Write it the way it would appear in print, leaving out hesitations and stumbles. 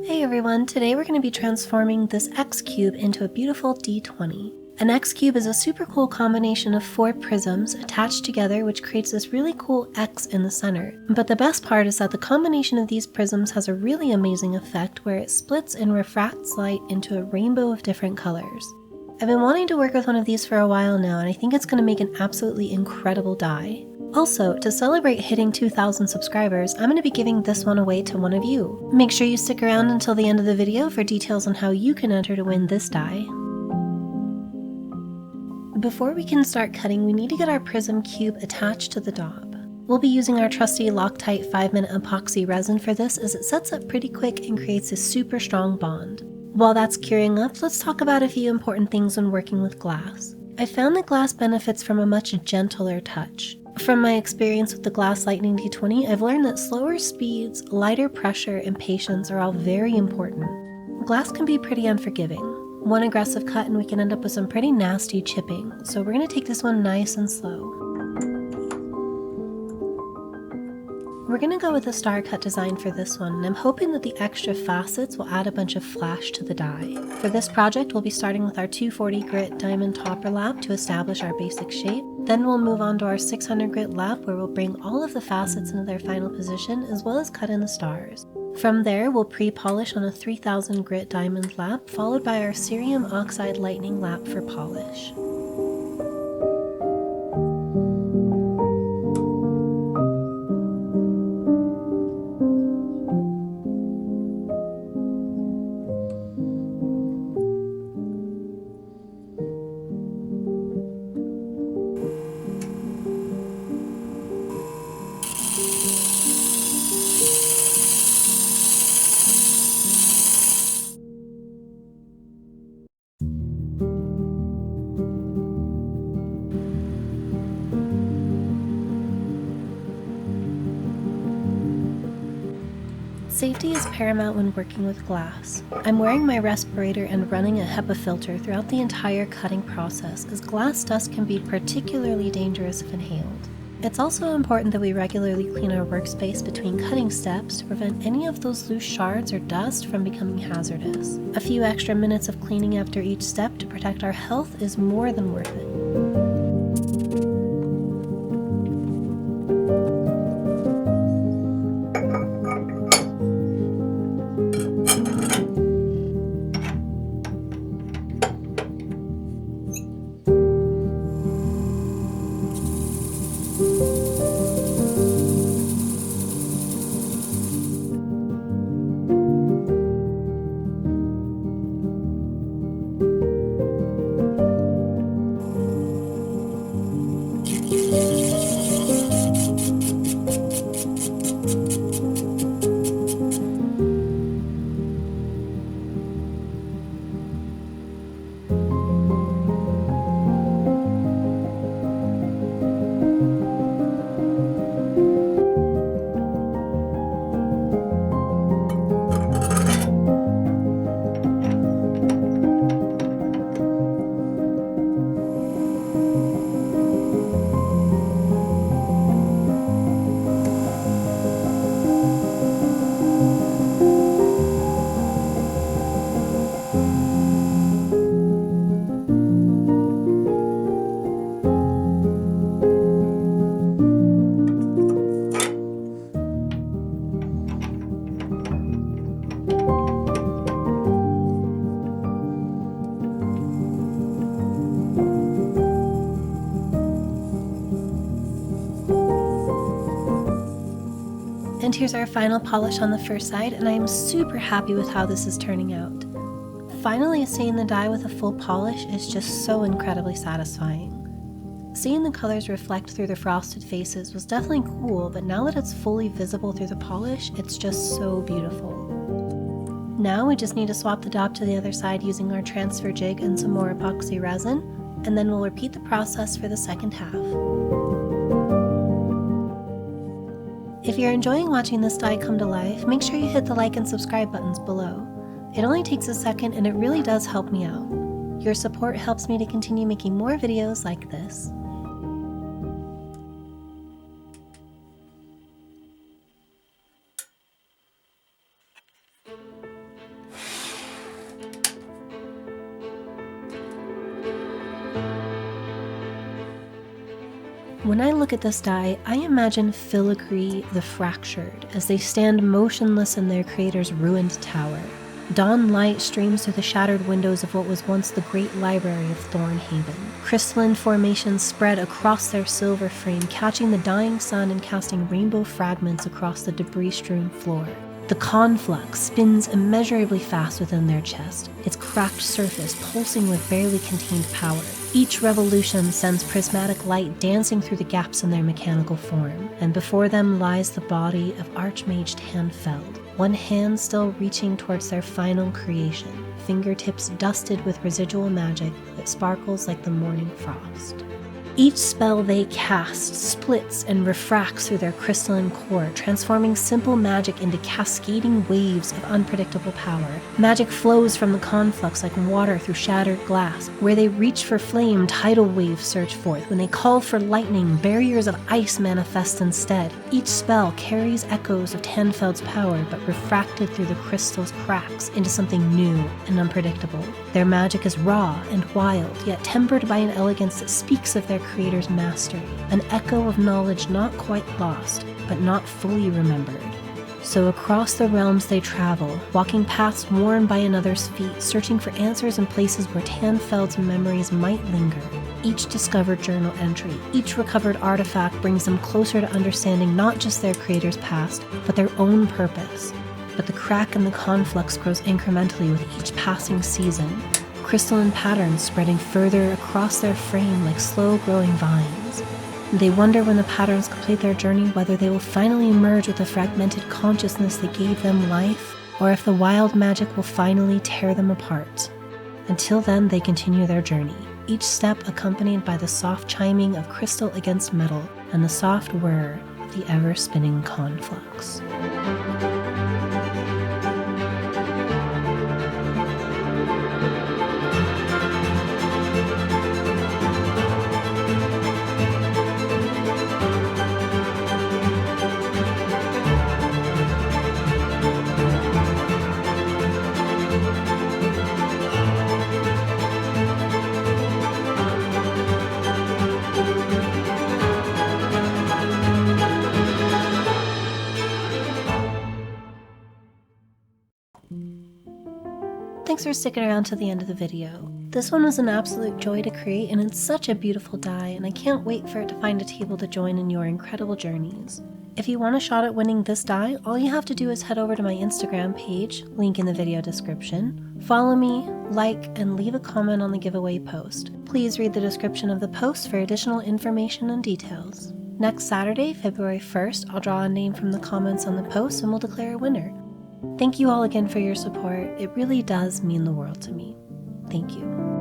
Hey everyone, today we're going to be transforming this X cube into a beautiful D20. An X cube is a super cool combination of 4 prisms attached together which creates this really cool X in the center. But the best part is that the combination of these prisms has a really amazing effect where it splits and refracts light into a rainbow of different colors. I've been wanting to work with one of these for a while now, and I think it's going to make an absolutely incredible die. Also, to celebrate hitting 2,000 subscribers, I'm going to be giving this one away to one of you. Make sure you stick around until the end of the video for details on how you can enter to win this die. Before we can start cutting, we need to get our prism cube attached to the daub. We'll be using our trusty Loctite 5-minute epoxy resin for this, as it sets up pretty quick and creates a super strong bond. While that's curing up, let's talk about a few important things when working with glass. I found that glass benefits from a much gentler touch. From my experience with the Glass Lightning D20, I've learned that slower speeds, lighter pressure, and patience are all very important. Glass can be pretty unforgiving. One aggressive cut and we can end up with some pretty nasty chipping, so we're going to take this one nice and slow. We're going to go with a star cut design for this one, and I'm hoping that the extra facets will add a bunch of flash to the die. For this project, we'll be starting with our 240 grit diamond topper lap to establish our basic shape. Then we'll move on to our 600 grit lap where we'll bring all of the facets into their final position as well as cut in the stars. From there, we'll pre-polish on a 3000 grit diamond lap, followed by our cerium oxide lightning lap for polish. Safety is paramount when working with glass. I'm wearing my respirator and running a HEPA filter throughout the entire cutting process, as glass dust can be particularly dangerous if inhaled. It's also important that we regularly clean our workspace between cutting steps to prevent any of those loose shards or dust from becoming hazardous. A few extra minutes of cleaning after each step to protect our health is more than worth it. And here's our final polish on the first side, and I am super happy with how this is turning out. Finally, seeing the die with a full polish is just so incredibly satisfying. Seeing the colors reflect through the frosted faces was definitely cool, but now that it's fully visible through the polish, it's just so beautiful. Now we just need to swap the daub to the other side using our transfer jig and some more epoxy resin, and then we'll repeat the process for the second half. If you're enjoying watching this die come to life, make sure you hit the like and subscribe buttons below. It only takes a second and it really does help me out. Your support helps me to continue making more videos like this. When I look at this die, I imagine filigree the fractured as they stand motionless in their creator's ruined tower. Dawn light streams through the shattered windows of what was once the great library of Thornhaven. Crystalline formations spread across their silver frame, catching the dying sun and casting rainbow fragments across the debris-strewn floor. The conflux spins immeasurably fast within their chest, its cracked surface pulsing with barely contained power. Each revolution sends prismatic light dancing through the gaps in their mechanical form, and before them lies the body of Archmage Tanfeld, one hand still reaching towards their final creation, fingertips dusted with residual magic that sparkles like the morning frost. Each spell they cast splits and refracts through their crystalline core, transforming simple magic into cascading waves of unpredictable power. Magic flows from the conflux like water through shattered glass. Where they reach for flame, tidal waves surge forth. When they call for lightning, barriers of ice manifest instead. Each spell carries echoes of Tanfeld's power, but refracted through the crystal's cracks into something new and unpredictable. Their magic is raw and wild, yet tempered by an elegance that speaks of their creator's mastery, an echo of knowledge not quite lost, but not fully remembered. So across the realms they travel, walking paths worn by another's feet, searching for answers in places where Tanfeld's memories might linger. Each discovered journal entry, each recovered artifact brings them closer to understanding not just their creator's past, but their own purpose. But the crack in the conflux grows incrementally with each passing season, crystalline patterns spreading further across their frame like slow-growing vines. They wonder when the patterns complete their journey whether they will finally merge with the fragmented consciousness that gave them life, or if the wild magic will finally tear them apart. Until then, they continue their journey, each step accompanied by the soft chiming of crystal against metal and the soft whir of the ever-spinning conflux. Thanks for sticking around to the end of the video. This one was an absolute joy to create, and it's such a beautiful die, and I can't wait for it to find a table to join in your incredible journeys. If you want a shot at winning this die, all you have to do is head over to my Instagram page, link in the video description, follow me, like, and leave a comment on the giveaway post. Please read the description of the post for additional information and details. Next Saturday, February 1st, I'll draw a name from the comments on the post and we'll declare a winner. Thank you all again for your support. It really does mean the world to me. Thank you.